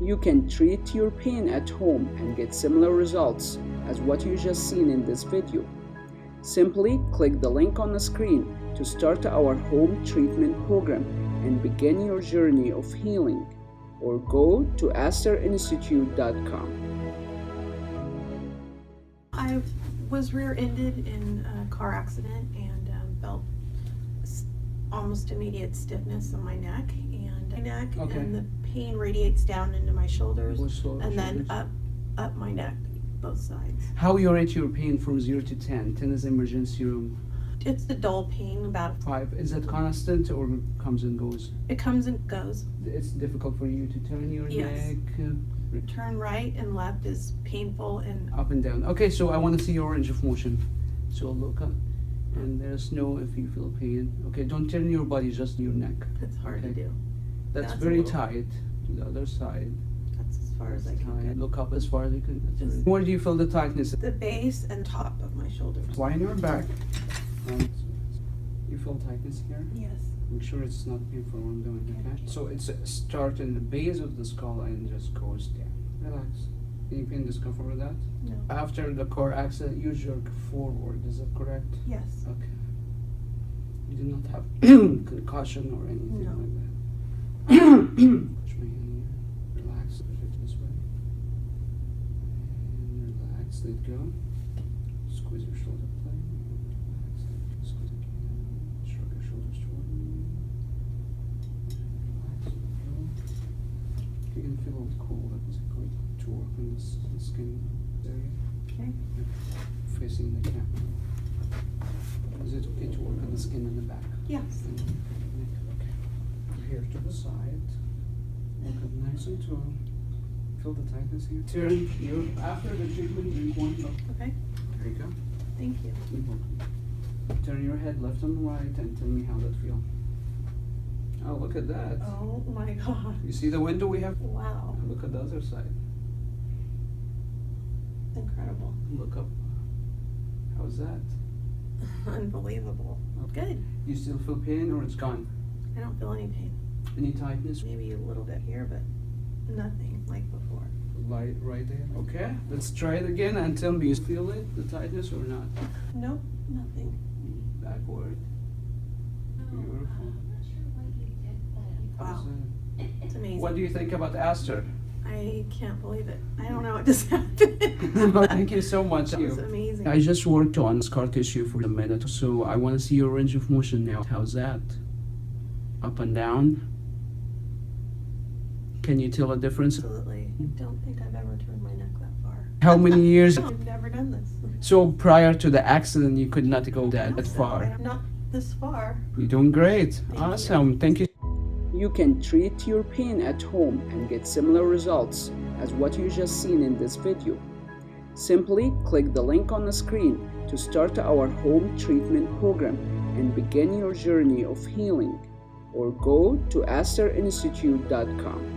You can treat your pain at home and get similar results as what you just seen in this video. Simply click the link on the screen to start our home treatment program and begin your journey of healing, or go to ASTRinstitute.com. I was rear-ended in a car accident and felt almost immediate stiffness in my neck, Okay. and the pain radiates down into my shoulders and then Shoulders. up my neck, both sides. How you rate your pain from 0 to 10? 10 is emergency room. It's the dull pain, about 5. Is that constant or comes and goes? it comes and goes. It's difficult for you to turn your Yes. neck Turn right and left is painful, and up and down. Okay, so I want to see your range of motion. So look up, and there's no if you feel pain. Okay, don't turn your body, just your neck. it's hard to Okay. do. That's That's a very little- tight. To the other side. That's as far as I can Tight. get. Look up as far as you can. That's Just- very- Where do you feel the tightness? The base and top of my shoulders. Lie on your back. You feel tightness here? Yes. Make sure it's not painful what I'm doing, okay? Okay. So it's start in the base of the skull and just goes down. Relax. Any pain, discomfort with that? No. After the car accident, you jerk forward, is that correct? Yes. Okay. You did not have concussion or anything No. like that? Push my hand here. Relax, push it this way. And relax, let go. Squeeze your shoulder blade. Relax, squeeze it again. Shrug your shoulders toward me. Relax, let go. You're gonna feel a little cold. That was great to work on this skin area. Okay. Facing the camera. Is it okay to work on the skin in the back? Yes. Okay. Here to the side. Look up nice and tall. Feel the tightness here. Turn your after the treatment, drink 1 cup. Okay. There you go. Thank you. You're welcome. Turn your head left and right and tell me how that feels. Oh, look at that. Oh my God. You see the window we have? Wow. Now look at the other side. Incredible. Look up. How's that? Unbelievable. Okay. Good. You still feel pain or it's gone? I don't feel any pain. Any tightness? Maybe a little bit here, but nothing like before. Light right there. Okay, let's try it again and tell me, you feel it, the tightness or not? Nope, nothing. Backward. Beautiful. Wow. How's that? It's amazing. What do you think about ASTR? I can't believe it. I don't know what just happened. Thank you so much. That was amazing. I just worked on scar tissue for a minute, so I want to see your range of motion now. How's that? Up and down? Can you tell a difference? Absolutely. I don't think I've ever turned my neck that far. How many years? I've never done this. So prior to the accident, you could not go that far. Not this far. You're doing great. Thank you. Awesome. Thank you. You can treat your pain at home and get similar results as what you just seen in this video. Simply click the link on the screen to start our home treatment program and begin your journey of healing, or go to ASTRinstitute.com.